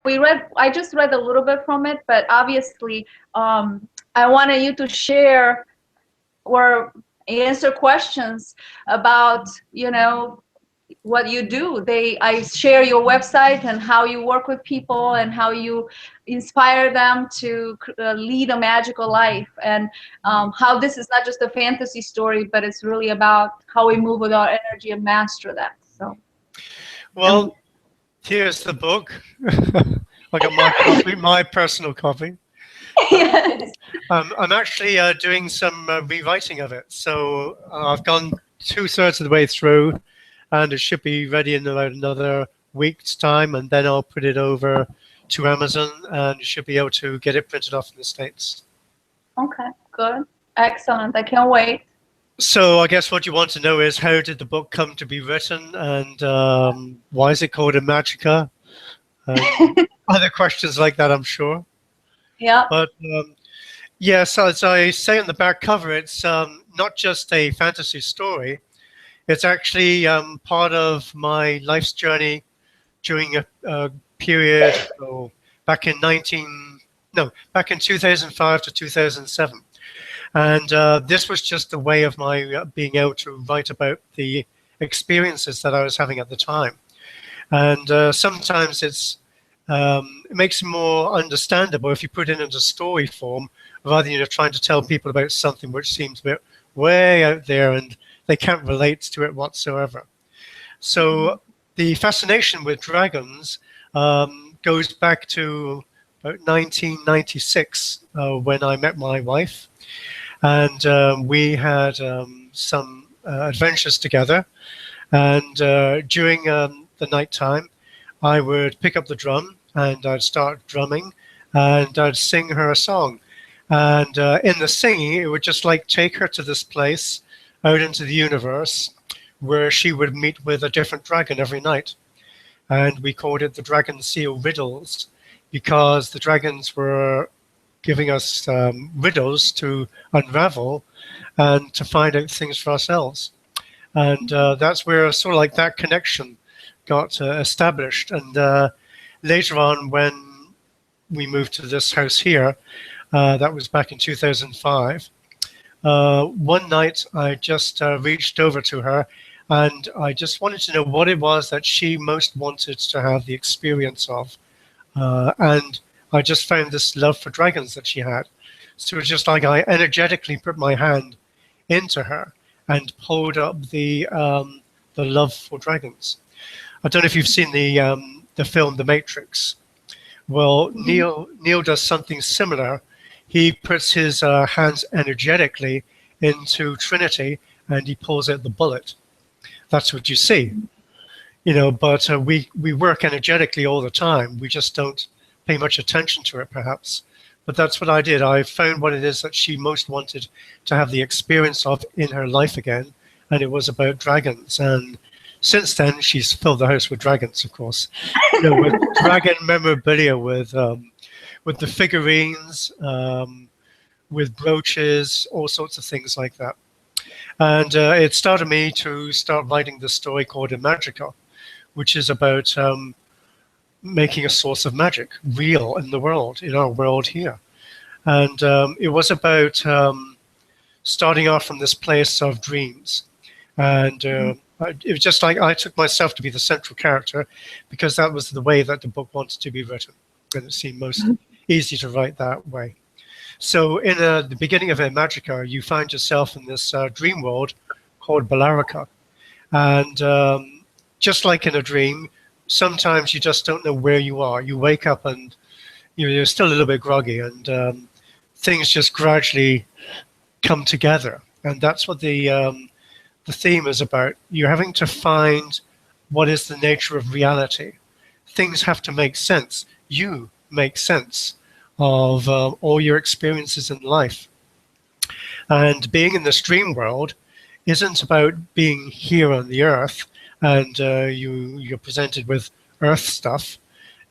I just read a little bit from it, but obviously, I wanted you to share or answer questions about, what you do. I share your website and how you work with people and how you inspire them to lead a magical life, and how this is not just a fantasy story, but it's really about how we move with our energy and master that. So, Well, here's the book. I got my copy, my personal copy. yes. I'm actually doing some rewriting of it. So I've gone 2/3 of the way through, and it should be ready in about another week's time. And then I'll put it over to Amazon, and you should be able to get it printed off in the States. Okay, good. Excellent. I can't wait. So I guess what you want to know is, how did the book come to be written, and why is it called Imagica? Other questions like that, I'm sure. Yeah. But yes, as I say on the back cover, it's not just a fantasy story. It's actually part of my life's journey during a period back in 2005 to 2007. And this was just a way of my being able to write about the experiences that I was having at the time. And sometimes it makes it more understandable if you put it into story form, rather than trying to tell people about something which seems a bit way out there and they can't relate to it whatsoever. So the fascination with dragons goes back to about 1996 when I met my wife, and we had some adventures together. And during the night time, I would pick up the drum and I'd start drumming and I'd sing her a song. And in the singing, it would just like take her to this place out into the universe where she would meet with a different dragon every night. And we called it the Dragon Seal Riddles, because the dragons were giving us riddles to unravel and to find out things for ourselves. And that's where sort of like that connection got established. And later on, when we moved to this house here, that was back in 2005. One night I just reached over to her and I just wanted to know what it was that she most wanted to have the experience of. And I just found this love for dragons that she had. So it was just like I energetically put my hand into her and pulled up the love for dragons. I don't know if you've seen the film The Matrix. Well, Neil does something similar. He puts his hands energetically into Trinity and he pulls out the bullet. That's what you see, but we work energetically all the time. We just don't pay much attention to it, perhaps. But that's what I did. I found what it is that she most wanted to have the experience of in her life again, and it was about dragons. And since then, she's filled the house with dragons, of course, with dragon memorabilia, with the figurines, with brooches, all sorts of things like that. And it started me to start writing this story called Imagica, which is about making a source of magic real in the world, in our world here. And it was about starting off from this place of dreams. And it was just like I took myself to be the central character, because that was the way that the book wanted to be written. And it seemed most easy to write that way. So in the beginning of Imagica, you find yourself in this dream world called Bellarica. And just like in a dream, sometimes you just don't know where you are. You wake up and you're still a little bit groggy, and things just gradually come together. And that's what the theme is about. You're having to find what is the nature of reality. Things have to make sense. You make sense of all your experiences in life. And being in this dream world isn't about being here on the earth and you're presented with earth stuff.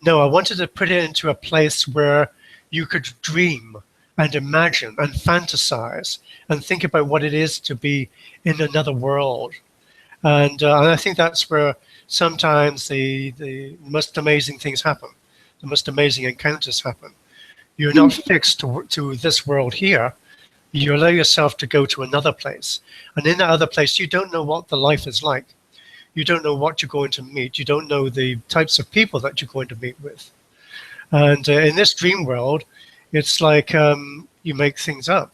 No, I wanted to put it into a place where you could dream and imagine and fantasize and think about what it is to be in another world. And I think that's where sometimes the most amazing things happen. the most amazing encounters happen. You're not fixed to this world here. You allow yourself to go to another place. And in that other place, you don't know what the life is like. You don't know what you're going to meet. You don't know the types of people that you're going to meet with. And in this dream world, it's like you make things up.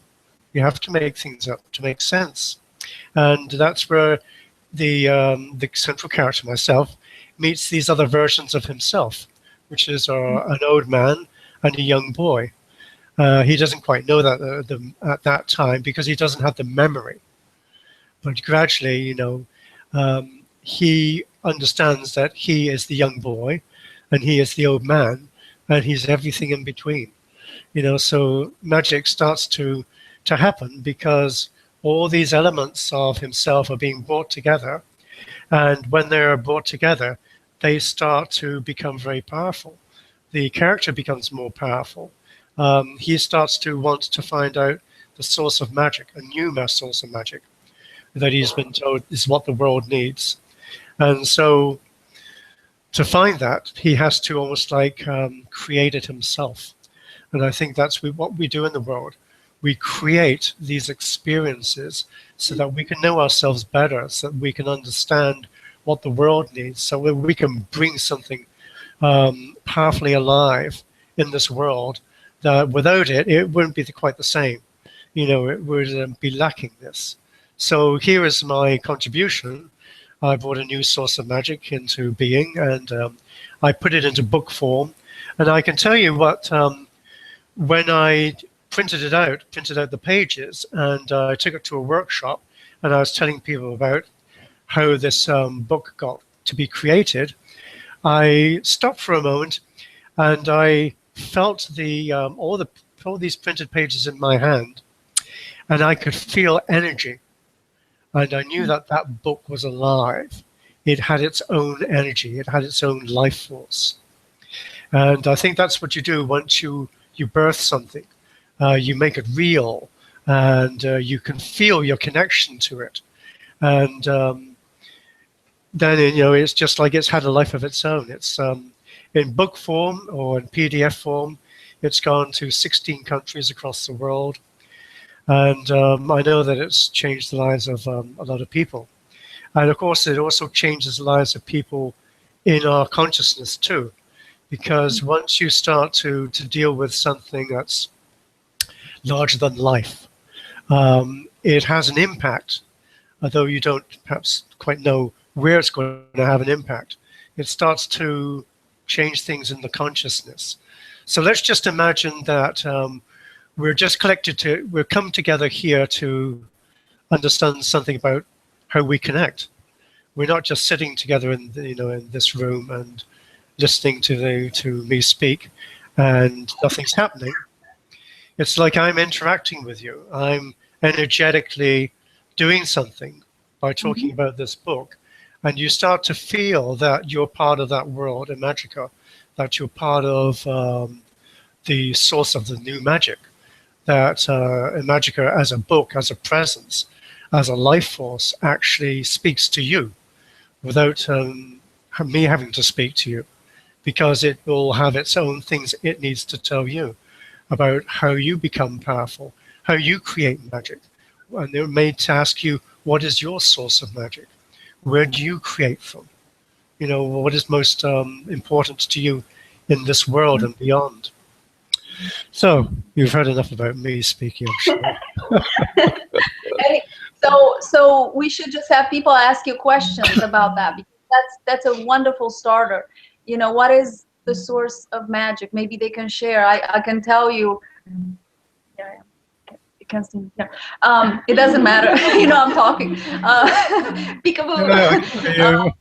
You have to make things up to make sense. And that's where the central character, myself, meets these other versions of himself, which is an old man and a young boy. He doesn't quite know that at that time because he doesn't have the memory. But gradually, he understands that he is the young boy and he is the old man and he's everything in between. So magic starts to happen because all these elements of himself are being brought together. And when they're brought together, they start to become very powerful. The character becomes more powerful. He starts to want to find out the source of magic, a new source of magic that he's been told is what the world needs. And so to find that, he has to almost like create it himself. And I think that's what we do in the world. We create these experiences so that we can know ourselves better, so that we can understand what the world needs, so that we can bring something powerfully alive in this world that without it, it wouldn't be quite the same. It would be lacking this. So here is my contribution. I brought a new source of magic into being, and I put it into book form. And I can tell you what, when I printed out the pages, and I took it to a workshop, and I was telling people about how this book got to be created, I stopped for a moment, and I felt all these printed pages in my hand, and I could feel energy, and I knew that that book was alive. It had its own energy. It had its own life force. And I think that's what you do once you birth something. You make it real, and you can feel your connection to it. And then, it's just like it's had a life of its own. It's in book form or in PDF form. It's gone to 16 countries across the world. And I know that it's changed the lives of a lot of people. And of course, it also changes the lives of people in our consciousness too. Because once you start to deal with something that's larger than life, it has an impact, although you don't perhaps quite know where it's going to have an impact. It starts to change things in the consciousness. So let's just imagine that we're just we're come together here to understand something about how we connect. We're not just sitting together in this room and listening to me speak and nothing's happening. It's like I'm interacting with you. I'm energetically doing something by talking about this book. And you start to feel that you're part of that world, Imagica, that you're part of the source of the new magic, that Imagica as a book, as a presence, as a life force actually speaks to you without me having to speak to you, because it will have its own things it needs to tell you about how you become powerful, how you create magic. And they're made to ask you, what is your source of magic? Where do you create from? What is most important to you in this world and beyond? So you've heard enough about me speaking, I'm sure. So we should just have people ask you questions about that, because that's a wonderful starter. What is the source of magic? Maybe they can share. I can tell you. Yeah, you can't see me. Yeah. It doesn't matter. I'm talking. Peekaboo.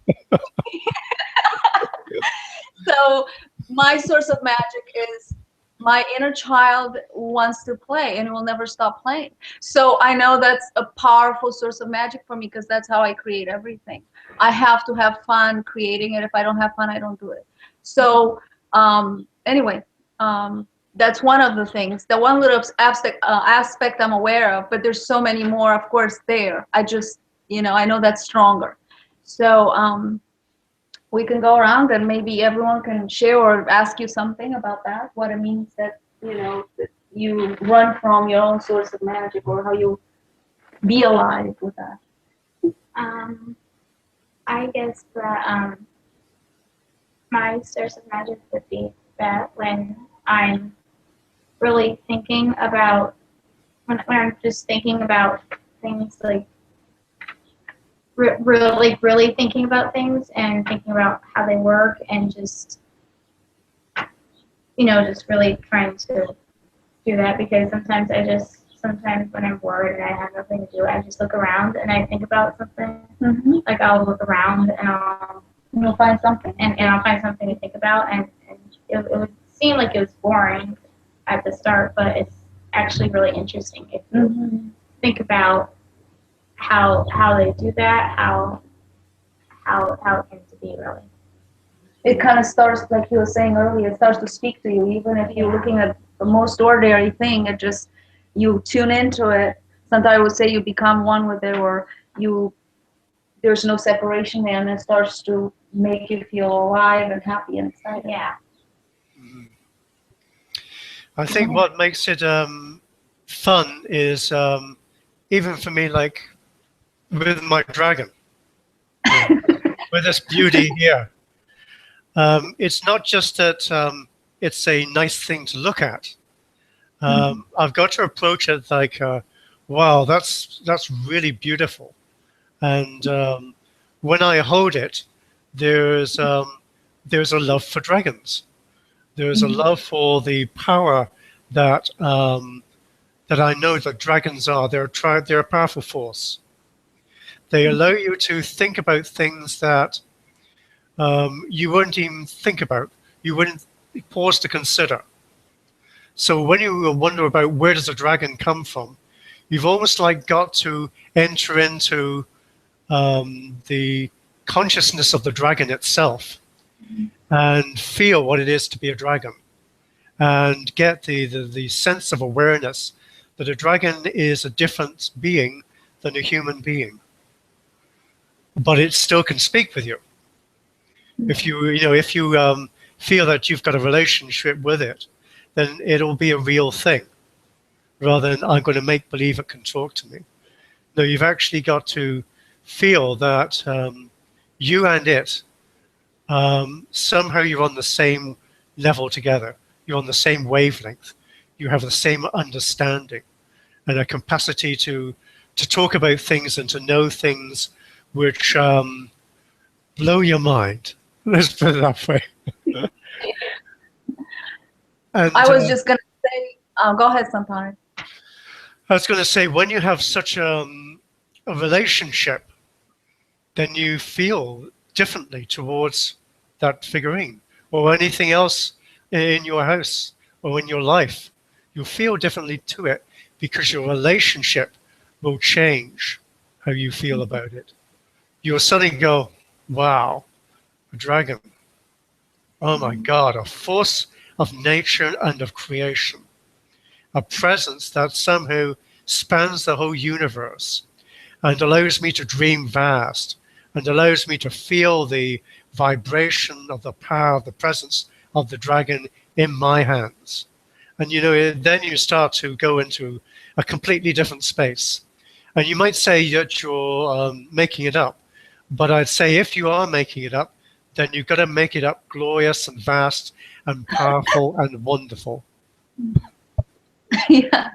So my source of magic is my inner child wants to play and will never stop playing. So I know that's a powerful source of magic for me, because that's how I create everything. I have to have fun creating it. If I don't have fun, I don't do it. So anyway, that's one of the things, the one little aspect I'm aware of, but there's so many more, of course, there. I just, I know that's stronger. So we can go around and maybe everyone can share or ask you something about that, what it means that, that you run from your own source of magic, or how you be alive with that. I guess that my source of magic would be that when I'm really thinking about, when I'm just thinking about things, like really thinking about things and thinking about how they work, and just just really trying to do that, because sometimes when I'm bored and I have nothing to do, I just look around and I think about something. Mm-hmm. Like I'll look around and You'll find something. and I'll find something to think about, and it would seem like it was boring at the start, but it's actually really interesting if you think about how they do that, how it came to be, really. It kind of starts, like you were saying earlier, it starts to speak to you, even if you're looking at the most ordinary thing. It just, you tune into it. Sometimes I would say you become one with it, or there's no separation there, and it starts to make you feel alive and happy and excited. Yeah. I think what makes it fun is, even for me, like with my dragon, with this beauty here. It's not just that it's a nice thing to look at. I've got to approach it like, wow, that's really beautiful. And when I hold it, there's a love for dragons. There's a love for the power that that I know that dragons are. They're a powerful force. They allow you to think about things that you wouldn't even think about. You wouldn't pause to consider. So when you wonder about where does a dragon come from, you've almost like got to enter into the consciousness of the dragon itself and feel what it is to be a dragon, and get the sense of awareness that a dragon is a different being than a human being, but it still can speak with you. If you feel that you've got a relationship with it, then it'll be a real thing, rather than I'm going to make believe it can talk to me. No, you've actually got to feel that you and it, somehow you're on the same level together. You're on the same wavelength. You have the same understanding and a capacity to talk about things and to know things which blow your mind. Let's put it that way. And, I was just going to say, go ahead, Santari. I was going to say, when you have such a relationship, then you feel differently towards that figurine or anything else in your house or in your life. You feel differently to it because your relationship will change how you feel about it. You'll suddenly go, wow, a dragon. Oh my God, a force of nature and of creation. A presence that somehow spans the whole universe and allows me to dream vast and allows me to feel the vibration of the power of the presence of the dragon in my hands. And then you start to go into a completely different space. And you might say that you're making it up, but I'd say if you are making it up, then you've got to make it up glorious and vast and powerful and wonderful. Yeah.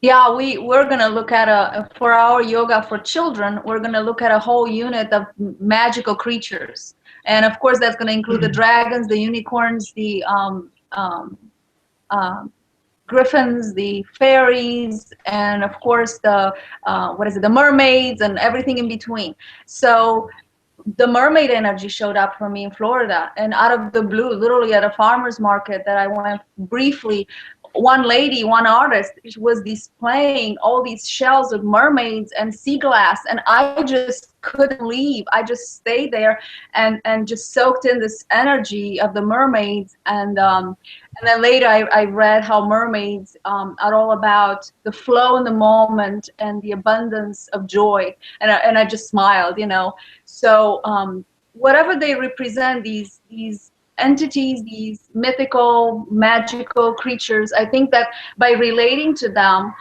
Yeah, we're going to look at for our yoga for children, we're going to look at a whole unit of magical creatures. And of course, that's going to include the dragons, the unicorns, the griffins, the fairies, and of course the the mermaids and everything in between. So the mermaid energy showed up for me in Florida, and out of the blue, literally at a farmer's market that I went briefly, one lady, one artist was displaying all these shells of mermaids and sea glass, and I just couldn't leave. I just stayed there and just soaked in this energy of the mermaids. And then later I read how mermaids are all about the flow in the moment and the abundance of joy. And I just smiled, you know. So whatever they represent, these entities, these mythical, magical creatures, I think that by relating to them,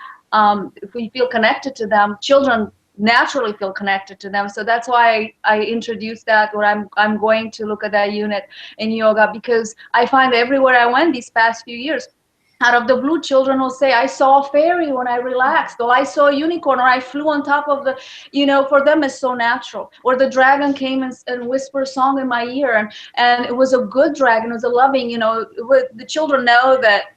if we feel connected to them, children naturally feel connected to them. So that's why I introduced that, or I'm going to look at that unit in yoga, because I find everywhere I went these past few years, out of the blue, children will say, I saw a fairy when I relaxed, or I saw a unicorn, or I flew on top of the, you know, for them it's so natural. Or the dragon came and whispered a song in my ear, and it was a good dragon, it was a loving, you know. The children know that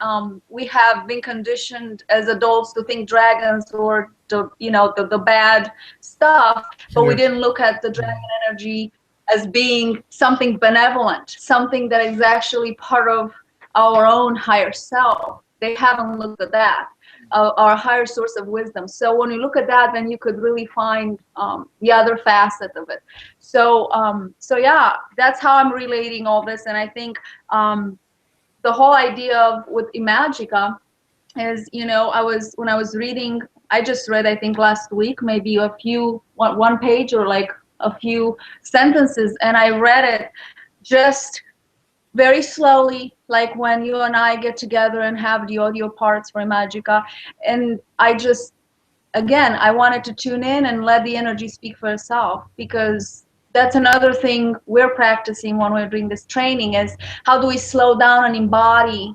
we have been conditioned as adults to think dragons or you know, the bad stuff, but we didn't look at the dragon energy as being something benevolent, something that is actually part of our own higher self. They haven't looked at that, our higher source of wisdom. So when you look at that, then you could really find the other facet of it. So so yeah, that's how I'm relating all this. And I think the whole idea of with Imagica is, you know, when I was reading, I just read, I think last week, maybe a few, one page or like a few sentences, and I read it just very slowly, like when you and I get together and have the audio parts for Imagica. And I just, again, I wanted to tune in and let the energy speak for itself, because that's another thing we're practicing when we're doing this training, is how do we slow down and embody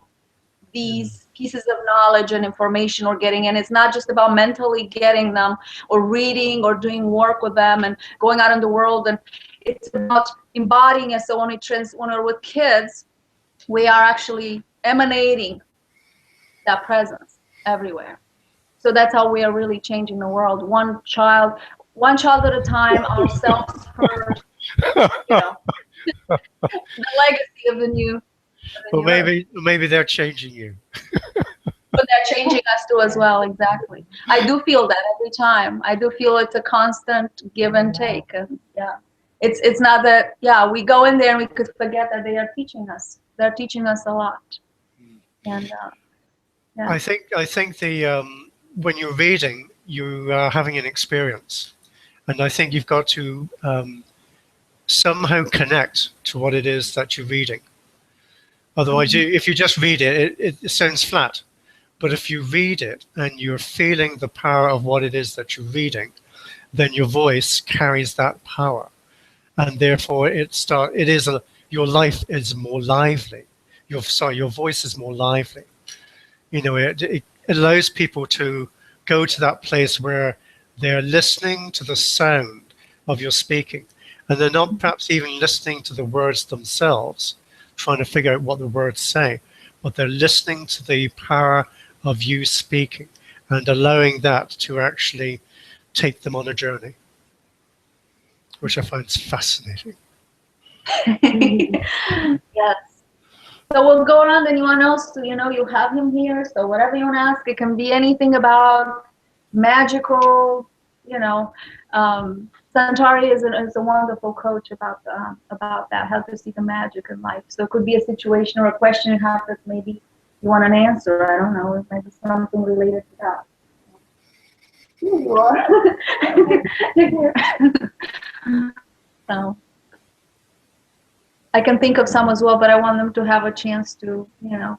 these pieces of knowledge and information we're getting. And it's not just about mentally getting them or reading or doing work with them and going out in the world, and it's about embodying it. So when we're with kids, we are actually emanating that presence everywhere. So that's how we are really changing the world, one child at a time, ourselves first, you know. The legacy of the new. Well, maybe they're changing you. But they're changing us too as well, exactly. I do feel that every time. I do feel it's a constant give and take. And yeah, it's not that, yeah, we go in there and we could forget that they are teaching us. They're teaching us a lot. And yeah. I think the when you're reading, you are having an experience, and I think you've got to somehow connect to what it is that you're reading. Otherwise, if you just read it, it sounds flat. But if you read it and you're feeling the power of what it is that you're reading, then your voice carries that power, and therefore your life is more lively. Your voice is more lively. You know, it allows people to go to that place where they're listening to the sound of your speaking, and they're not perhaps even listening to the words themselves, trying to figure out what the words say, but they're listening to the power of you speaking and allowing that to actually take them on a journey, which I find fascinating. Yes. So we'll go around. Anyone else? You know, you have him here. So whatever you want to ask, it can be anything about magical. You know, Santari is a wonderful coach about that, how to see the magic in life. So it could be a situation or a question you have that maybe you want an answer. I don't know. It might be something related to that. Here you are. So I can think of some as well, but I want them to have a chance to, you know,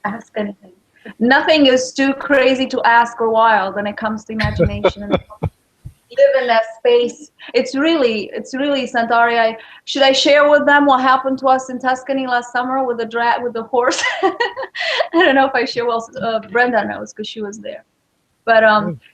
ask anything. Nothing is too crazy to ask or wild when it comes to imagination and live in that space. It's really Santari. Should I share with them what happened to us in Tuscany last summer with the horse? I don't know if I share. Well, Brenda knows because she was there. But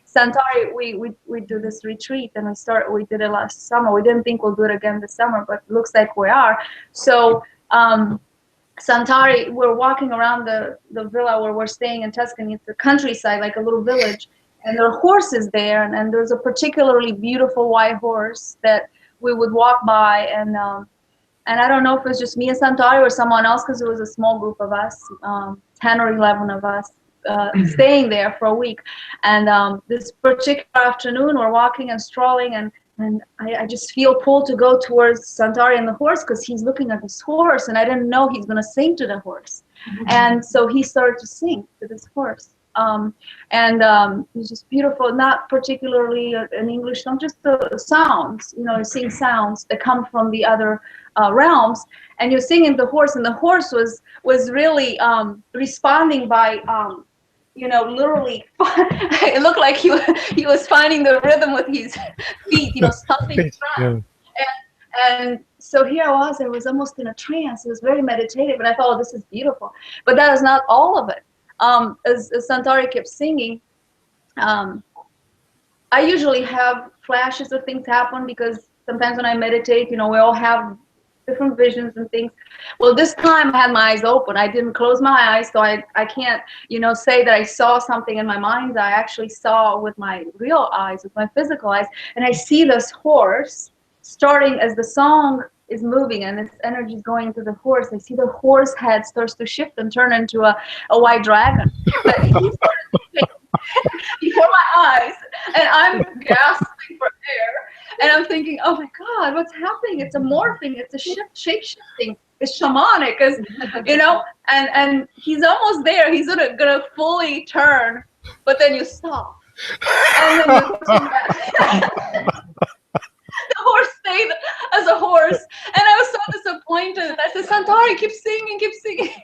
Santari, we do this retreat, and we did it last summer. We didn't think we'll do it again this summer, but it looks like we are. So Santari, we're walking around the villa where we're staying in Tuscany. It's a countryside, like a little village, and there are horses there, and there's a particularly beautiful white horse that we would walk by, and I don't know if it was just me and Santari or someone else, because it was a small group of us, 10 or 11 of us. Staying there for a week, and this particular afternoon we're walking and strolling, and and I just feel pulled to go towards Santari and the horse, because he's looking at this horse, and I didn't know he's going to sing to the horse. And so he started to sing to this horse. It was just beautiful, not particularly an English song, just the sounds, you know, you sing sounds that come from the other realms, and you're singing the horse, and the horse was really responding by you know, literally, it looked like he was finding the rhythm with his feet, you know, stomping around. And so here I was almost in a trance. It was very meditative, and I thought, oh, this is beautiful. But that is not all of it. As Santari kept singing, I usually have flashes of things happen, because sometimes when I meditate, you know, we all have different visions and things. Well, this time I had my eyes open. I didn't close my eyes, so I can't, you know, say that I saw something in my mind's eye. I actually saw with my real eyes, with my physical eyes, and I see this horse starting as the song is moving and its energy is going into the horse. I see the horse head starts to shift and turn into a white dragon. But he started moving before my eyes, and I'm gasping for air, and I'm thinking, oh my God, what's happening? It's a morphing, it's a shape-shifting, it's shamanic, you know, and he's almost there. He's gonna fully turn, but then you stop, and then you turn back. The horse stayed as a horse, and I was so disappointed. I said, Santari, keep singing, keep singing.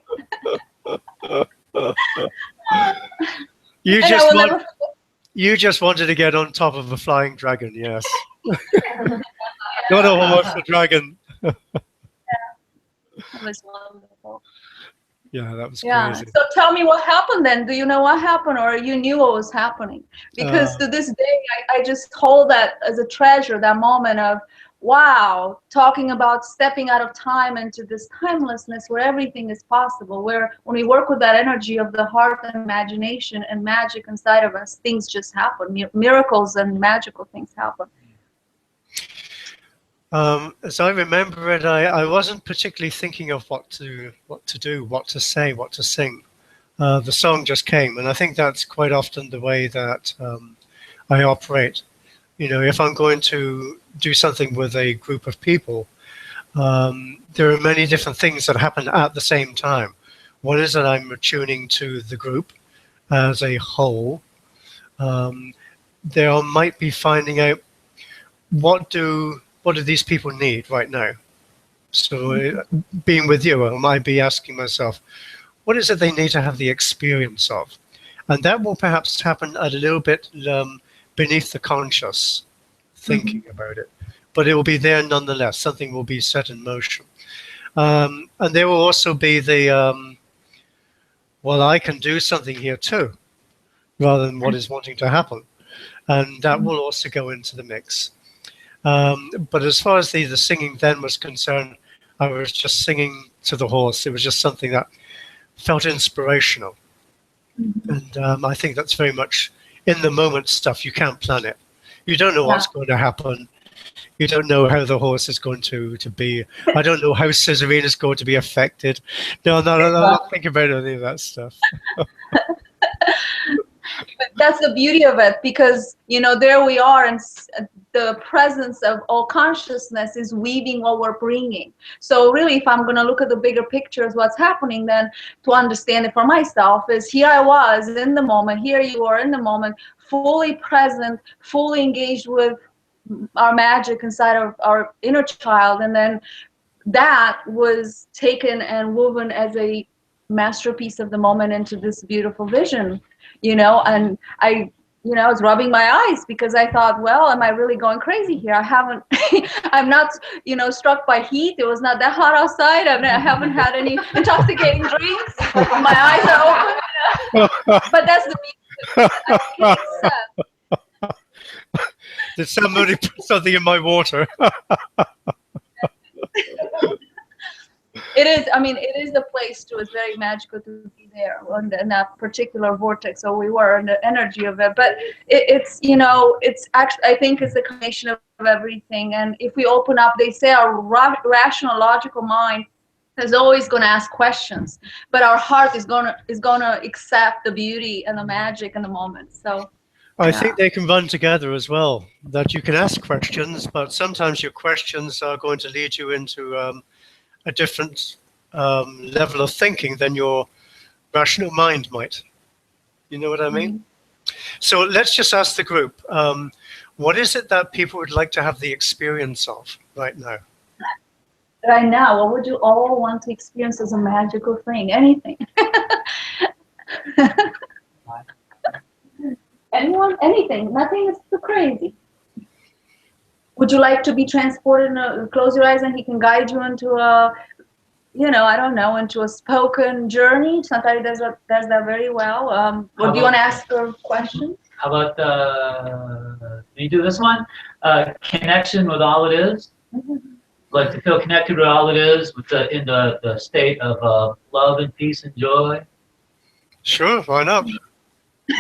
You just wanted to get on top of a flying dragon, yes. Not a horse, a dragon. Yeah. It was wonderful. Yeah, that was crazy. So tell me what happened then. Do you know what happened, or you knew what was happening? Because to this day, I just hold that as a treasure, that moment of, wow, talking about stepping out of time into this timelessness where everything is possible, where when we work with that energy of the heart and imagination and magic inside of us, things just happen. Miracles and magical things happen. As I remember it, I wasn't particularly thinking of what to do, what to say, what to sing. The song just came, and I think that's quite often the way that I operate. You know, if I'm going to do something with a group of people, there are many different things that happen at the same time. One is that I'm attuning to the group as a whole. There might be finding out what do these people need right now. So being with you, I might be asking myself, what is it they need to have the experience of? And that will perhaps happen a little bit beneath the conscious thinking about it, but it will be there nonetheless. Something will be set in motion. And there will also be the, well, I can do something here too, rather than what is wanting to happen. And that will also go into the mix. But as far as the singing then was concerned, I was just singing to the horse. It was just something that felt inspirational. And I think that's very much in the moment stuff. You can't plan it. You don't know what's going to happen. You don't know how the horse is going to be. I don't know how Cezarina is going to be affected. No, I'm not thinking about any of that stuff. But that's the beauty of it, because, you know, there we are, and the presence of all consciousness is weaving what we're bringing. So really, if I'm going to look at the bigger picture of what's happening, then to understand it for myself is, here I was in the moment, here you are in the moment, fully present, fully engaged with our magic inside of our inner child, and then that was taken and woven as a masterpiece of the moment into this beautiful vision, you know. And I was rubbing my eyes, because I thought, well, am I really going crazy here? I'm not, struck by heat. It was not that hot outside. I haven't had any intoxicating drinks. My eyes are open. But that's the beauty. I can't accept. Did somebody put something in my water? It is. I mean, it is the place too. It's very magical to be there in that particular vortex. So we were in the energy of it. But it's actually, I think it's a combination of everything. And if we open up, they say our rational, logical mind is always going to ask questions, but our heart is gonna accept the beauty and the magic in the moment. So I think they can run together as well, that you can ask questions, but sometimes your questions are going to lead you into a different level of thinking than your rational mind might. You know what I mean? So let's just ask the group, what is it that people would like to have the experience of right now? Right now, what would you all want to experience as a magical thing? Anything. Anyone? Anything. Nothing is too crazy. Would you like to be transported? Close your eyes and he can guide you into a, I don't know, into a spoken journey. Santari does that very well. Or do you want to ask a question? How about, can you do this one? Connection with all it is. Like to feel connected with all it is, in the state of love and peace and joy. Sure, why not? Is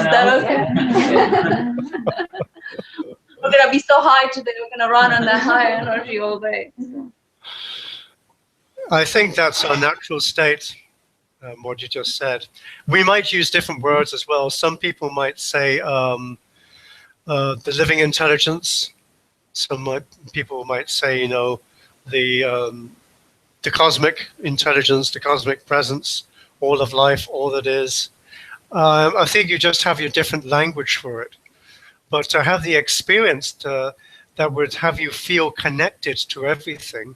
that okay? We're gonna be so high today. We're gonna run on that high energy all day. I think that's our natural state, what you just said. We might use different words as well. Some people might say the living intelligence. Some people might say, the cosmic intelligence, the cosmic presence, all of life, all that is. I think you just have your different language for it. But to have the experience that would have you feel connected to everything,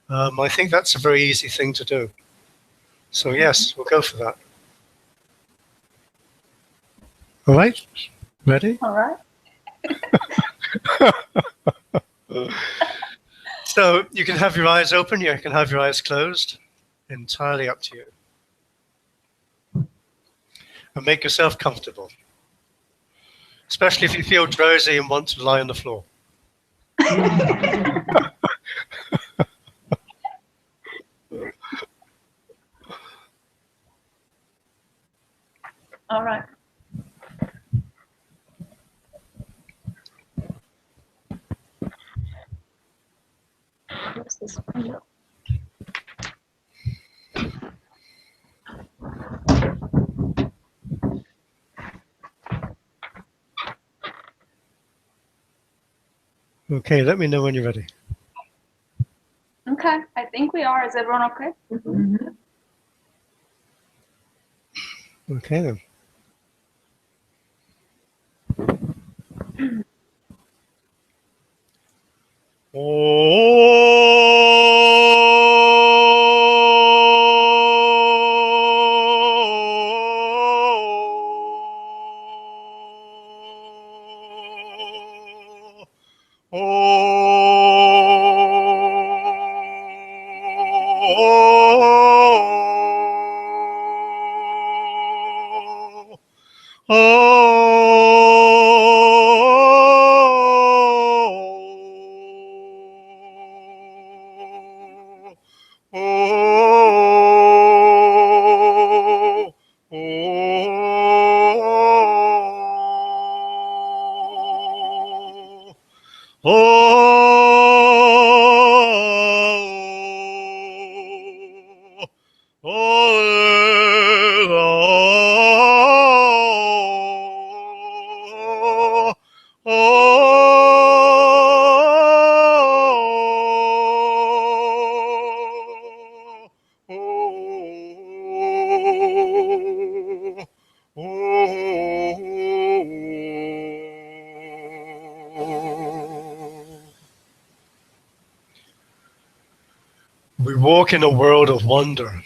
I think that's a very easy thing to do. So yes, we'll go for that. All right, ready? All right. So you can have your eyes open, you can have your eyes closed, entirely up to you. And make yourself comfortable, especially if you feel drowsy and want to lie on the floor. All right. What's this window? Okay, let me know when you're ready. Okay, I think we are. Is everyone okay? Mm-hmm. Okay then. We walk in a world of wonder.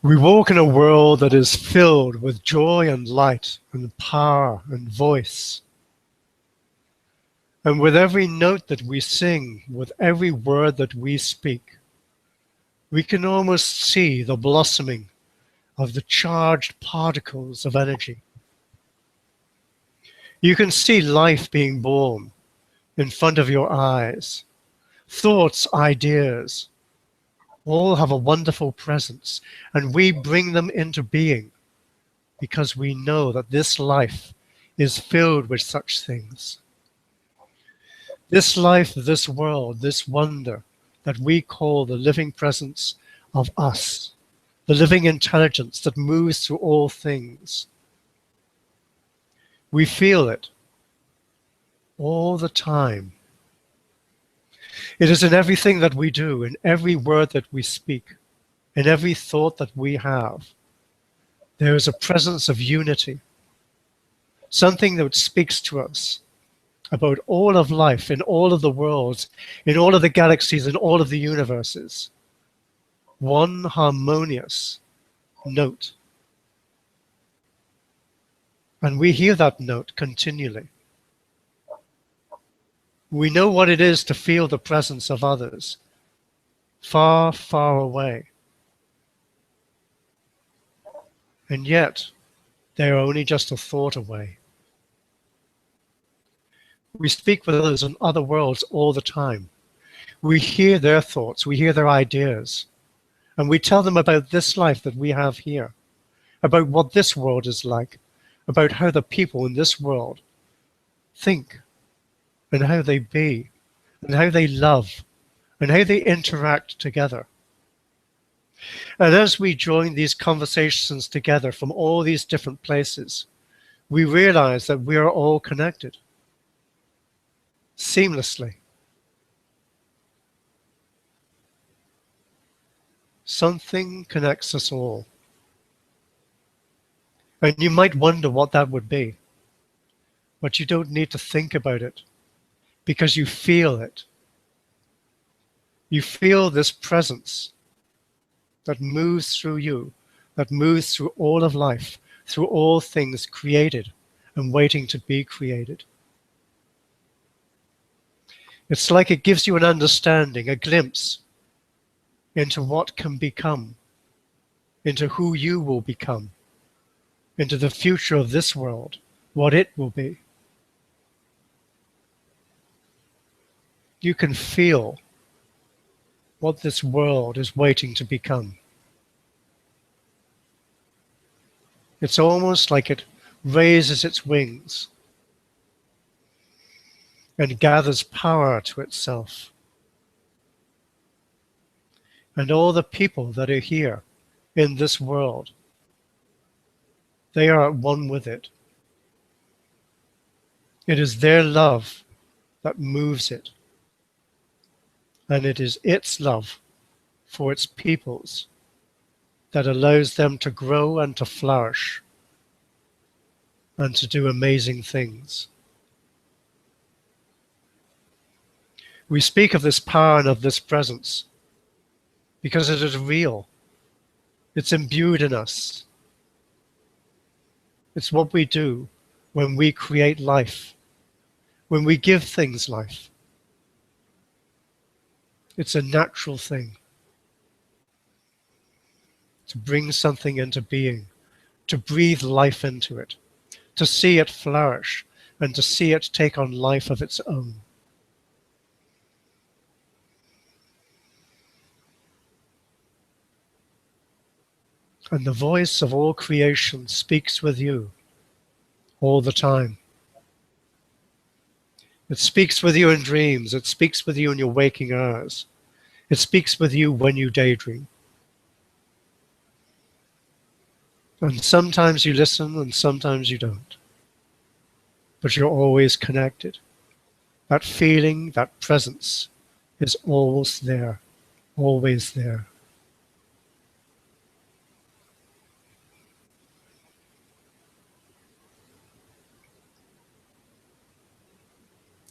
We walk in a world that is filled with joy and light and power and voice. And with every note that we sing, with every word that we speak, we can almost see the blossoming of the charged particles of energy. You can see life being born in front of your eyes. Thoughts, ideas, all have a wonderful presence, and we bring them into being because we know that this life is filled with such things. This life, this world, this wonder that we call the living presence of us, the living intelligence that moves through all things. We feel it all the time. It is in everything that we do, in every word that we speak, in every thought that we have. There is a presence of unity, something that speaks to us about all of life, in all of the worlds, in all of the galaxies, in all of the universes. One harmonious note. And we hear that note continually. We know what it is to feel the presence of others far, far away. And yet, they are only just a thought away. We speak with others in other worlds all the time. We hear their thoughts, we hear their ideas, and we tell them about this life that we have here, about what this world is like, about how the people in this world think, and how they be, and how they love, and how they interact together. And as we join these conversations together from all these different places, we realize that we are all connected seamlessly. Something connects us all. And you might wonder what that would be, but you don't need to think about it because you feel it. You feel this presence that moves through you, that moves through all of life, through all things created and waiting to be created. It's like it gives you an understanding, a glimpse into what can become, into who you will become, into the future of this world, what it will be. You can feel what this world is waiting to become. It's almost like it raises its wings and gathers power to itself. And all the people that are here in this world, they are at one with it. It is their love that moves it. And it is its love for its peoples that allows them to grow and to flourish and to do amazing things. We speak of this power and of this presence because it is real. It's imbued in us. It's what we do when we create life, when we give things life. It's a natural thing to bring something into being, to breathe life into it, to see it flourish, and to see it take on life of its own. And the voice of all creation speaks with you all the time. It speaks with you in dreams. It speaks with you in your waking hours. It speaks with you when you daydream. And sometimes you listen and sometimes you don't. But you're always connected. That feeling, that presence is always there, always there.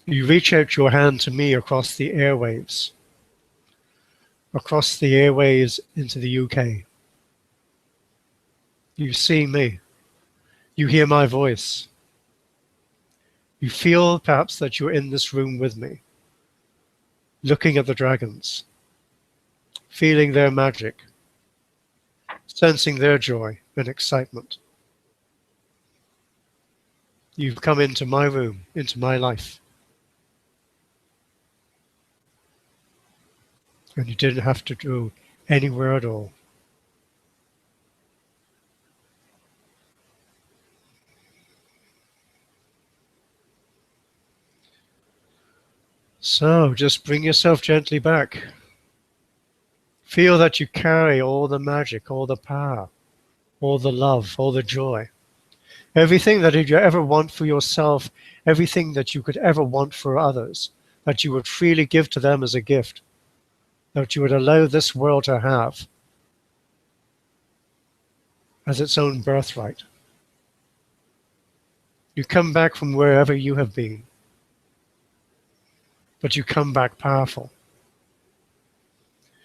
You reach out your hand to me across the airwaves into the UK. You see me. You hear my voice. You feel perhaps that you're in this room with me, looking at the dragons, feeling their magic, sensing their joy and excitement. You've come into my room, into my life. And you didn't have to go anywhere at all. So just bring yourself gently back. Feel that you carry all the magic, all the power, all the love, all the joy. Everything that you ever want for yourself, everything that you could ever want for others, that you would freely give to them as a gift, that you would allow this world to have as its own birthright. You come back from wherever you have been, but you come back powerful.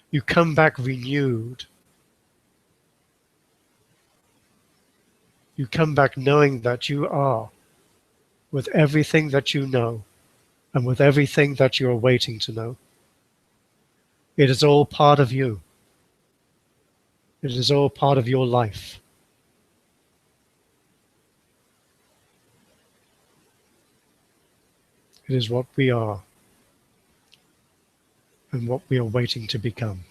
You come back renewed. You come back knowing that you are, with everything that you know, and with everything that you are waiting to know. It is all part of you. It is all part of your life. It is what we are and what we are waiting to become.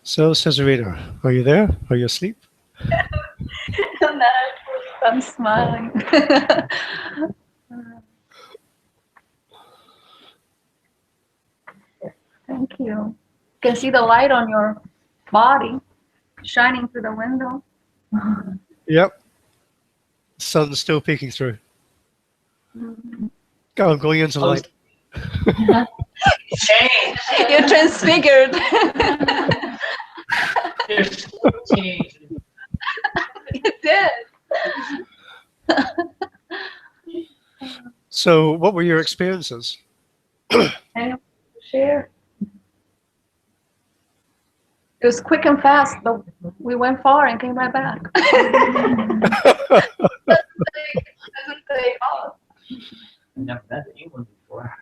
So, Cezarina, are you there? Are you asleep? No, I'm smiling. Thank you. You can see the light on your body shining through the window. Yep. Sun's still peeking through. Oh, I'm going into light. Change. You're transfigured. There's change. You did. So, what were your experiences? I share. It was quick and fast, but we went far and came right back. Doesn't take off. I've never been to England before.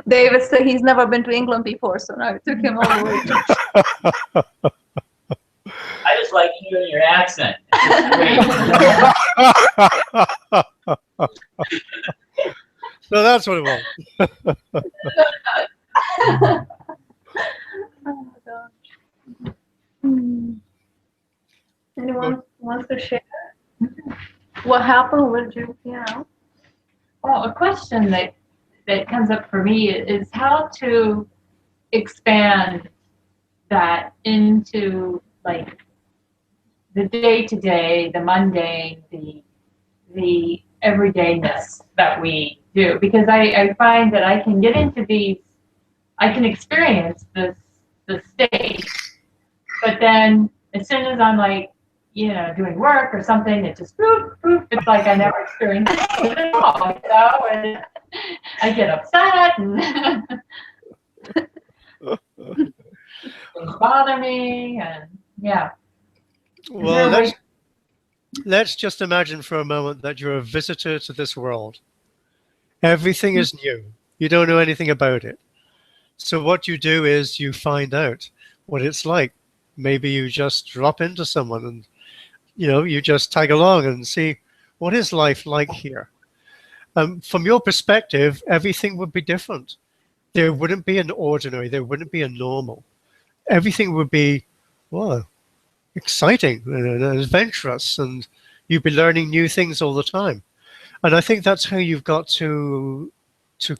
David said he's never been to England before, so now it took him all the way. I just like hearing your accent. It's great. So that's what it was. Oh my gosh. Anyone wants to share? What happened? What did you know? Well, a question that comes up for me is how to expand that into like the day-to-day, the mundane, the everydayness that we do. Because I find that I can get into these, I can experience the state, but then as soon as I'm like, you know, doing work or something, it just it's like I never experienced it at all, you know, and I get upset and things bother me, and yeah. Well, let's just imagine for a moment that you're a visitor to this world. Everything is new. You don't know anything about it. So what you do is you find out what it's like. Maybe you just drop into someone and, you know, you just tag along and see what is life like here. From your perspective, everything would be different. There wouldn't be an ordinary. There wouldn't be a normal. Everything would be, well, exciting and adventurous, and you'd be learning new things all the time. And I think that's how you've got to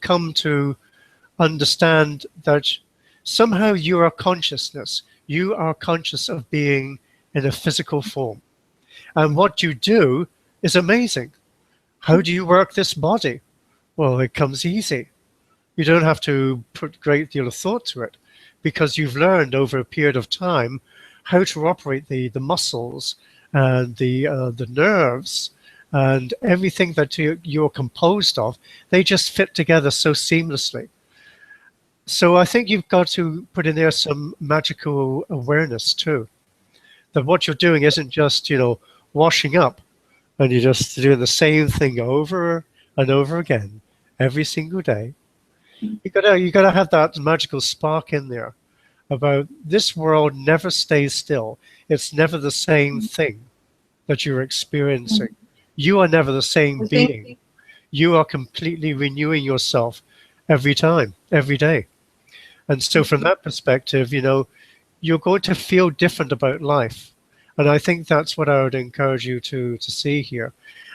come to understand that somehow you are consciousness. You are conscious of being in a physical form. And what you do is amazing. How do you work this body? Well, it comes easy. You don't have to put a great deal of thought to it because you've learned over a period of time how to operate the muscles and the nerves and everything that you're composed of. They just fit together so seamlessly. So I think you've got to put in there some magical awareness too, that what you're doing isn't just, you know, washing up and you're just doing the same thing over and over again every single day. You gotta have that magical spark in there about this world never stays still. It's never the same thing that you're experiencing. You are never the same being. you are completely renewing yourself every time, every day. And so from that perspective, you're going to feel different about life. And I think that's what I would encourage you to see here.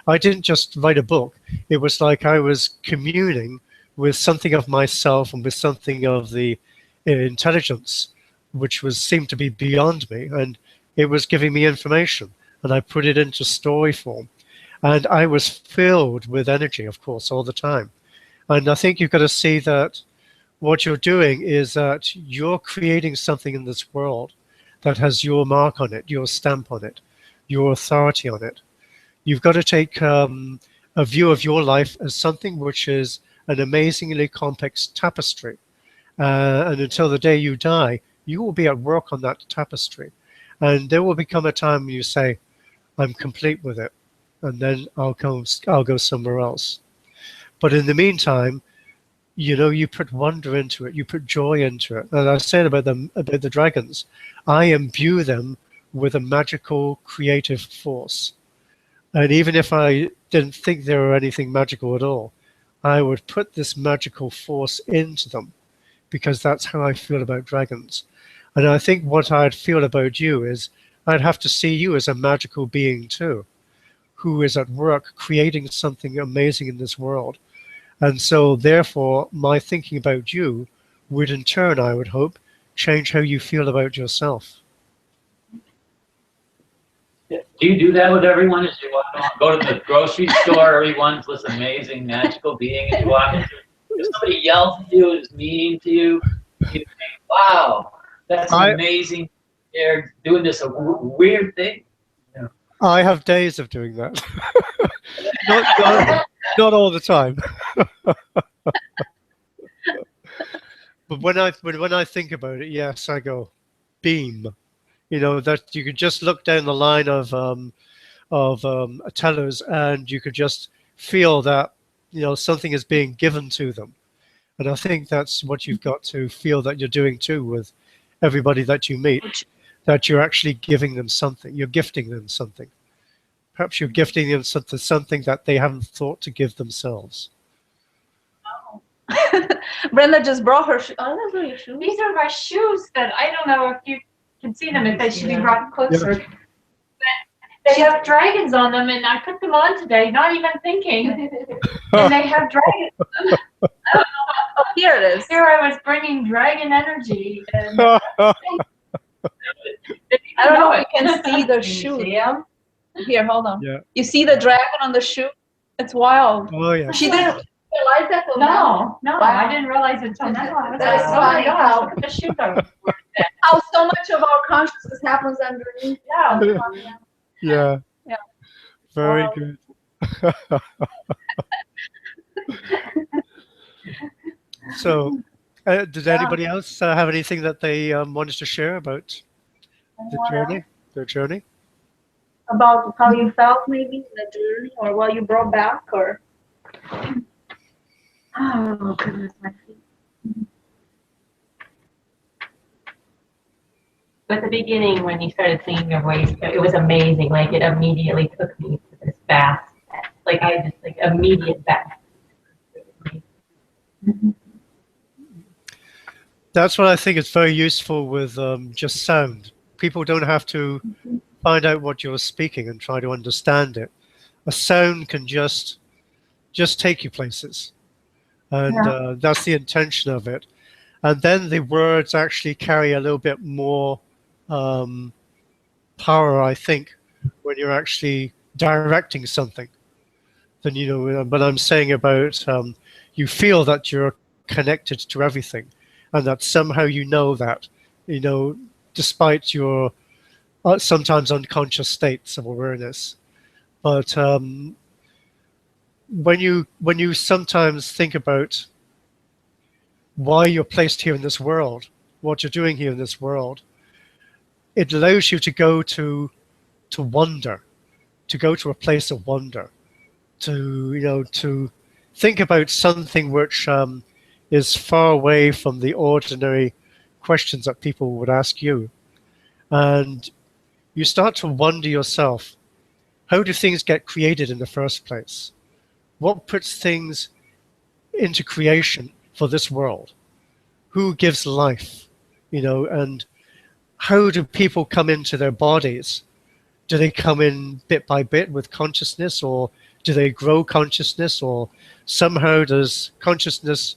I didn't just write a book. It was like I was communing with something of myself and with something of the intelligence, which was seemed to be beyond me. And it was giving me information. And I put it into story form. And I was filled with energy, of course, all the time. And I think you've got to see that what you're doing is that you're creating something in this world that has your mark on it, your stamp on it, your authority on it. You've got to take a view of your life as something which is an amazingly complex tapestry. And until the day you die, you will be at work on that tapestry. And there will become a time when you say, I'm complete with it. And then I'll go somewhere else. But in the meantime, you put wonder into it, you put joy into it. And I said about the dragons, I imbue them with a magical creative force. And even if I didn't think they were anything magical at all, I would put this magical force into them because that's how I feel about dragons. And I think what I'd feel about you is I'd have to see you as a magical being too, who is at work creating something amazing in this world. And so therefore, my thinking about you would in turn, I would hope, change how you feel about yourself. Do you do that with everyone as you walk on? Go to the grocery store, everyone's this amazing magical being as you walk into. If somebody yells at you, is mean to you, you think, wow, that's amazing. They're doing this weird thing. Yeah. I have days of doing that. not all the time. But when I think about it, yes, I go, beam. That you could just look down the line of tellers, and you could just feel that something is being given to them. And I think that's what you've got to feel that you're doing too with everybody that you meet, that you're actually giving them something. You're gifting them something. Perhaps you're gifting them something that they haven't thought to give themselves. Brenda just brought her shoes. Oh, those are your shoes. These are my shoes that I don't know if you can see them, if they should be brought closer. Yeah. They have dragons on them, and I put them on today, not even thinking. And they have dragons on them. I don't know. Oh, here it is. Here I was bringing dragon energy. And I don't know if you can see the shoe. Here, hold on. Yeah. You see the dragon on the shoe? It's wild. Oh, yeah. She didn't realize that? No, wow. I didn't realize it until now. That's funny how the shoes are. How so much of our consciousness happens underneath. Yeah. Yeah. Very good. So, did anybody else have anything that they wanted to share about their journey? About how you felt maybe in the journey, or what you brought back, or oh goodness, my feet. At the beginning, when you started singing your voice, it was amazing. Like, it immediately took me to this fast, like I just like immediate fast. That's what I think is very useful with just sound. People don't have to find out what you're speaking and try to understand it. A sound can just take you places, and that's the intention of it. And then the words actually carry a little bit more power, I think, when you're actually directing something. Then but I'm saying about you feel that you're connected to everything, and that somehow that, despite your sometimes unconscious states of awareness. But when you sometimes think about why you're placed here in this world, what you're doing here in this world, it allows you to go to wonder, to go to a place of wonder, to think about something which is far away from the ordinary questions that people would ask you. And you start to wonder yourself, how do things get created in the first place? what puts things into creation for this world? Who gives life? And how do people come into their bodies? Do they come in bit by bit with consciousness, or do they grow consciousness, or somehow does consciousness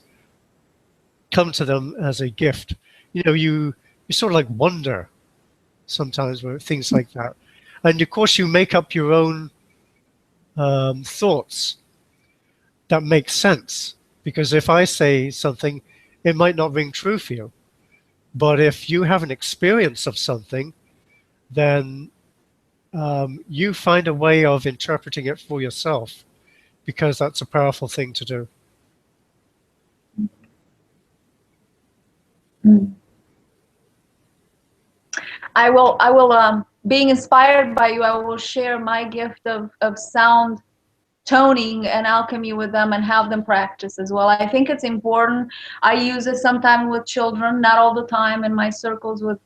come to them as a gift? You sort of like wonder sometimes with things like that. And of course you make up your own thoughts that make sense, because if I say something, it might not ring true for you. But if you have an experience of something, then you find a way of interpreting it for yourself, because that's a powerful thing to do. I will, being inspired by you, I will share my gift of sound toning and alchemy with them and have them practice as well. I think it's important. I use it sometimes with children, not all the time in my circles with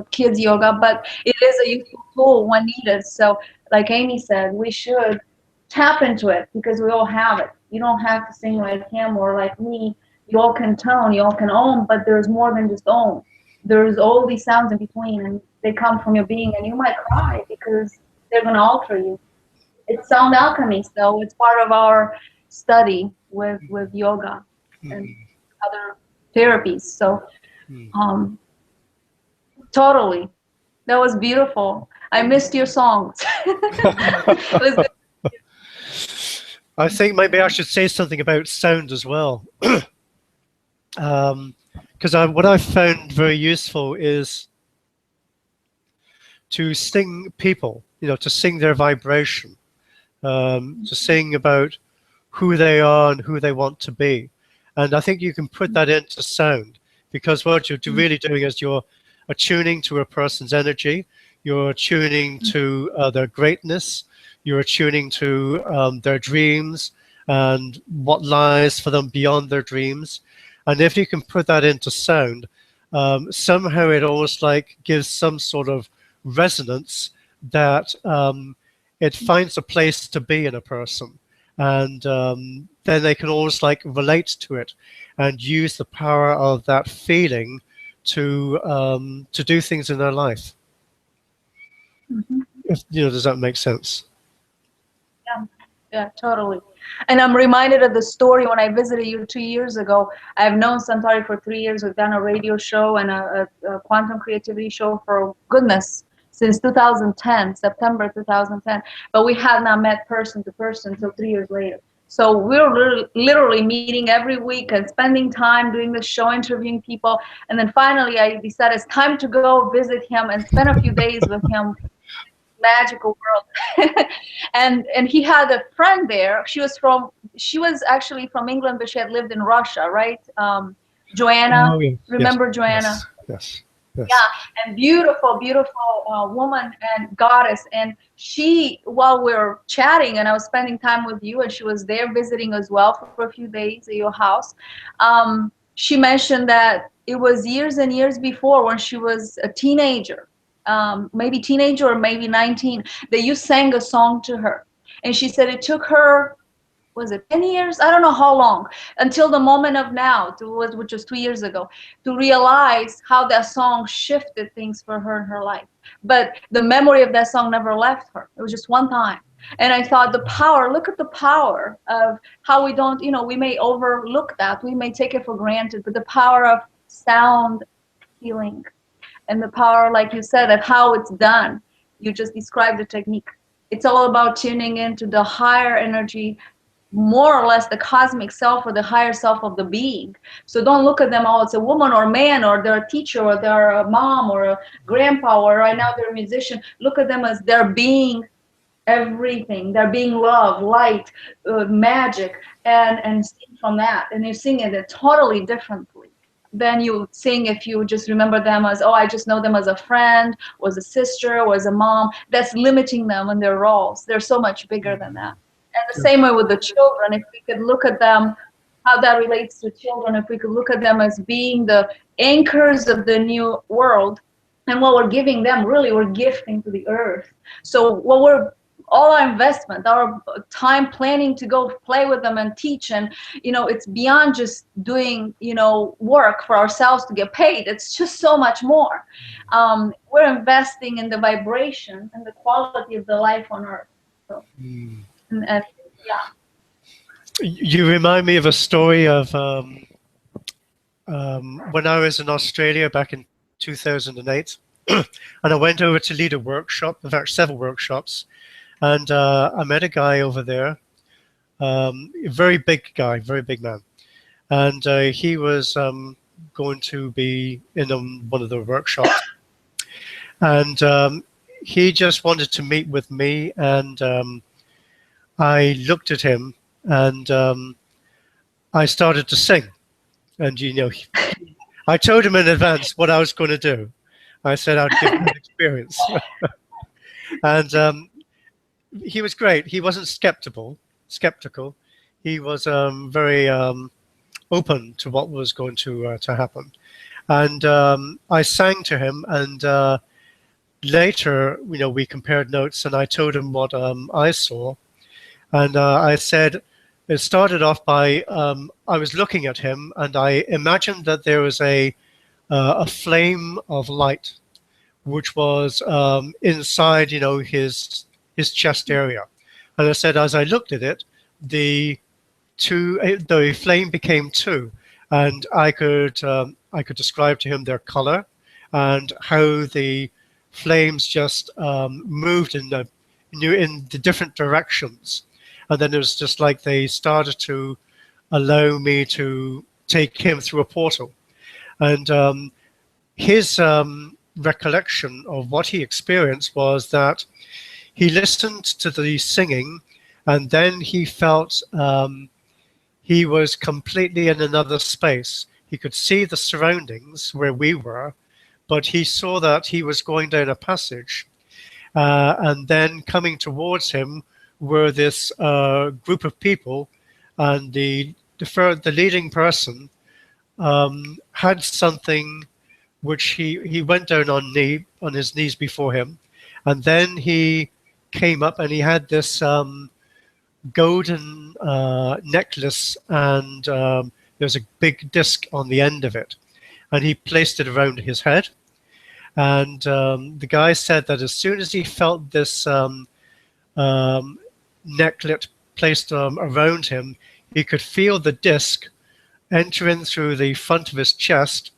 kids yoga, but it is a useful tool when needed. So like Amy said, we should tap into it because we all have it. You don't have to sing like him or like me. You all can tone, you all can ohm, but there's more than just ohm. There's all these sounds in between, and they come from your being, and you might cry because they're going to alter you. It's sound alchemy, so it's part of our study with yoga and other therapies. So totally, that was beautiful. I missed your songs. It was good. I think maybe I should say something about sound as well. Because what I've found very useful is to sing people, to sing their vibration. To sing about who they are and who they want to be. And I think you can put that into sound, because what you're really doing is you're attuning to a person's energy, you're attuning to their greatness, you're attuning to their dreams and what lies for them beyond their dreams. And if you can put that into sound, somehow it almost like gives some sort of resonance that it finds a place to be in a person, and then they can almost like relate to it and use the power of that feeling to do things in their life. Does that make sense? Yeah, totally. And I'm reminded of the story when I visited you 2 years ago. I've known Santari for 3 years. We've done a radio show and a quantum creativity show for goodness since 2010, September 2010. But we had not met person to person until 3 years later. So we were literally meeting every week and spending time doing the show, interviewing people. And then finally I decided it's time to go visit him and spend a few days with him. Magical world. and he had a friend there. She was actually from England, but she had lived in Russia, right? Joanna. Oh, yes. Remember Joanna? Yes. Yeah, and beautiful woman and goddess. And she, while we were chatting and I was spending time with you, and she was there visiting as well for a few days at your house, she mentioned that it was years and years before, when she was a teenager, maybe teenager or maybe 19, that you sang a song to her. And she said it took her, was it 10 years? I don't know how long, until the moment of now, which was 2 years ago, to realize how that song shifted things for her in her life. But the memory of that song never left her. It was just one time. And I thought, the power, look at the power of how we don't, we may overlook that. We may take it for granted, but the power of sound healing and the power, like you said, of how it's done. You just described the technique. It's all about tuning into the higher energy, more or less the cosmic self or the higher self of the being. So don't look at them, oh, it's a woman or man, or they're a teacher, or they're a mom or a grandpa, or right now they're a musician. Look at them as they're being everything. They're being love, light, magic, and sing from that. And you sing it totally differently than you sing if you just remember them as, oh, I just know them as a friend, or as a sister, or as a mom. That's limiting them in their roles. They're so much bigger than that. And the same way with the children, if we could look at them, how that relates to children, if we could look at them as being the anchors of the new world, and what we're giving them, really, we're gifting to the earth. So what we're all our investment, our time planning to go play with them and teach, and it's beyond just doing work for ourselves to get paid. It's just so much more. We're investing in the vibration and the quality of the life on earth. So, and yeah. You remind me of a story of when I was in Australia back in 2008, and I went over to lead a workshop, in fact, several workshops, and I met a guy over there, a very big guy, very big man, and he was going to be in one of the workshops, and he just wanted to meet with me, and I looked at him, and I started to sing. And I told him in advance what I was going to do. I said I'd give him an experience. And he was great. He wasn't skeptical. He was very open to what was going to happen. And I sang to him, and later, we compared notes, and I told him what I saw. And I said, it started off by I was looking at him, and I imagined that there was a flame of light, which was inside, his chest area. And I said, as I looked at it, the flame became two, and I could describe to him their color and how the flames just moved in the different directions. And then it was just like they started to allow me to take him through a portal. And his recollection of what he experienced was that he listened to the singing, and then he felt he was completely in another space. He could see the surroundings where we were, but he saw that he was going down a passage. And then coming towards him were this group of people, and the leading person had something which he went down on his knees before him, and then he came up and he had this golden necklace, and there's a big disc on the end of it, and he placed it around his head. And the guy said that as soon as he felt this necklet placed around him, he could feel the disc enter in through the front of his chest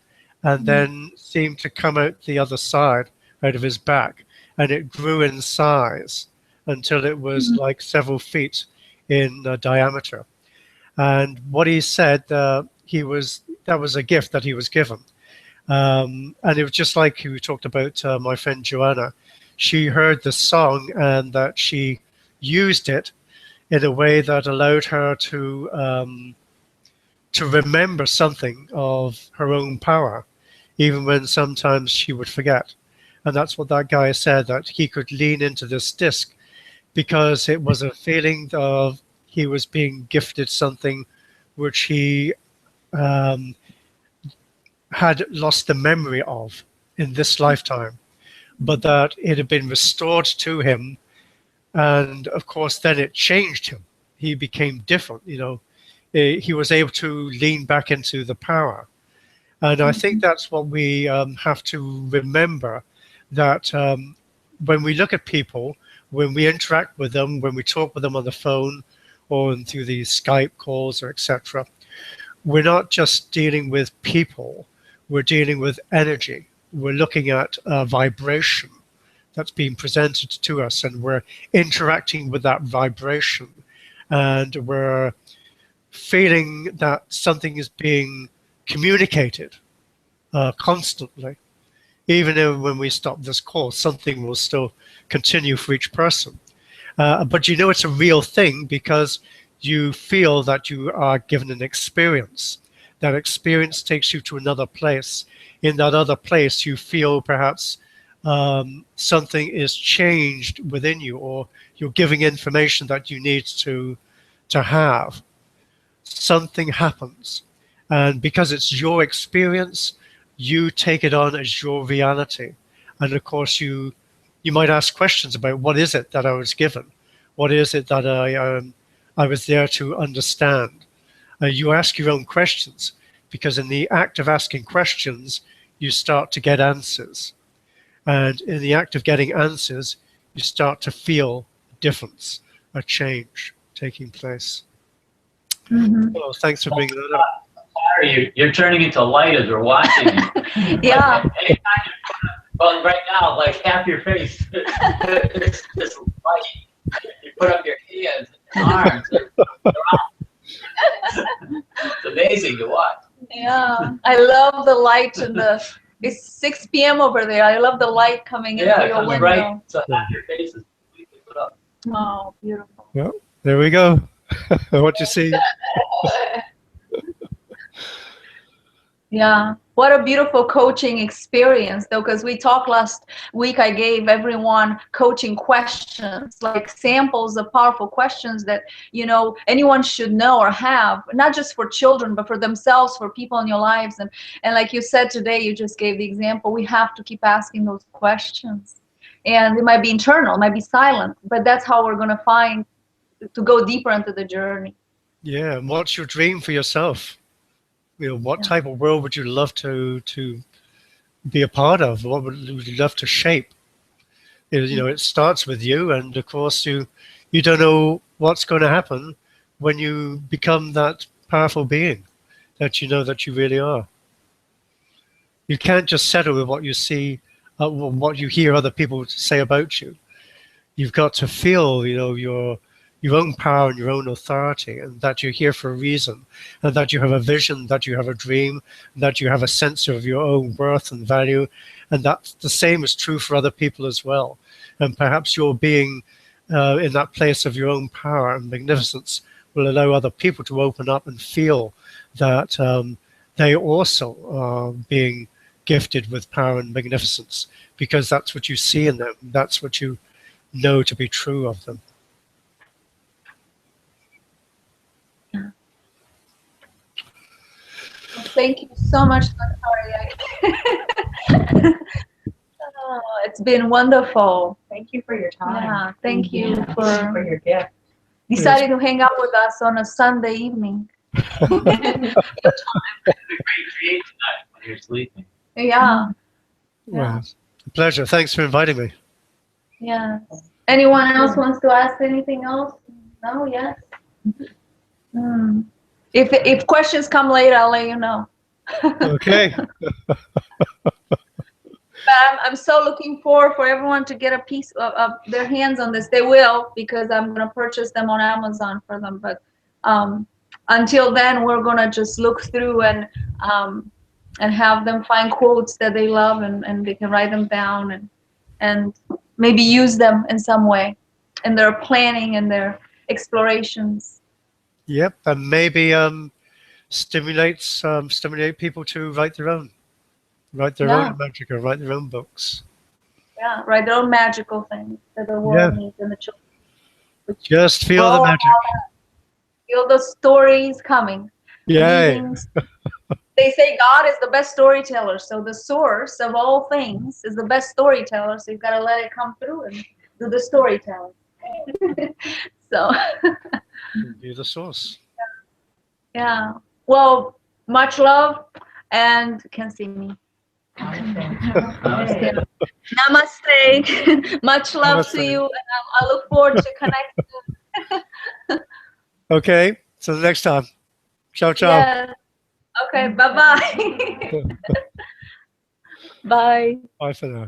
and then seem to come out the other side, out of his back. And it grew in size until it was like several feet in diameter. And what he said, that was a gift that he was given. And it was just like we talked about my friend Joanna. She heard the song, and that she used it in a way that allowed her to remember something of her own power, even when sometimes she would forget. And that's what that guy said, that he could lean into this disc because it was a feeling of he was being gifted something which he had lost the memory of in this lifetime, but that it had been restored to him. And of course, then it changed him. He became different, he was able to lean back into the power. And I think that's what we have to remember, that when we look at people, when we interact with them, when we talk with them on the phone or through these Skype calls or etc., we're not just dealing with people, we're dealing with energy. We're looking at vibration that's being presented to us, and we're interacting with that vibration, and we're feeling that something is being communicated constantly. Even when we stop this call, something will still continue for each person. But it's a real thing because you feel that you are given an experience. That experience takes you to another place. In that other place, you feel perhaps something is changed within you, or you're giving information that you need to have. Something happens. And because it's your experience, you take it on as your reality. And of course, you might ask questions about what is it that I was given? What is it that I was there to understand? You ask your own questions, because in the act of asking questions, you start to get answers. And in the act of getting answers, you start to feel a difference, a change taking place. Oh, thanks for bringing that up. Sorry, you're turning into light as we're watching you. Yeah. Well, right now, like half your face, this light. You put up your hands and arms. It's amazing to watch. Yeah. I love the light and the. It's 6 p.m. over there. I love the light coming into Yeah, it your comes window. right. So half your face is completely put up. Oh, beautiful. Well, there we go. What you see. Yeah. What a beautiful coaching experience, though, because we talked last week. I gave everyone coaching questions, like samples of powerful questions that, you know, anyone should know or have, not just for children, but for themselves, for people in your lives. And like you said today, you just gave the example. We have to keep asking those questions. And it might be internal, it might be silent, but that's how we're going to find to go deeper into the journey. Yeah, and what's your dream for yourself? You know, what type of world would you love to be a part of? What would you love to shape? You know, it starts with you, and of course, you don't know what's going to happen when you become that powerful being that you know that you really are. You can't just settle with what you see, what you hear other people say about you. You've got to feel, you know, your own power and your own authority, and that you're here for a reason, and that you have a vision, that you have a dream, that you have a sense of your own worth and value, and that the same is true for other people as well. And perhaps your being in that place of your own power and magnificence will allow other people to open up and feel that they also are being gifted with power and magnificence, because that's what you see in them, that's what you know to be true of them. Thank you so much, Santari. Oh, it's been wonderful. Thank you for your time. Yeah, thank you For your gift. deciding to hang out with us on a Sunday evening. Create tonight when you're sleeping. Yeah. Well, it's a pleasure. Thanks for inviting me. Yes. Anyone else wants to ask anything else? No? Yes? If questions come later, I'll let you know. Okay. But I'm so looking forward for everyone to get a piece of their hands on this. They will, because I'm going to purchase them on Amazon for them. But until then, we're going to just look through and have them find quotes that they love, and they can write them down and maybe use them in some way in their planning and their explorations. Yep, and maybe stimulate people to write their own Imagica, write their own books. Yeah, write their own magical things that the world needs and the children. Just feel the magic. Feel the stories coming. Yay. They say God is the best storyteller, so the source of all things is the best storyteller, so you've got to let it come through and do the storytelling. So Be the source. yeah. Well, much love, and you can see me. Namaste. Much love Namaste. to you, and I look forward to connecting. Okay, so the next time. Ciao, ciao. Yeah. Okay, bye-bye. Bye. Bye for now.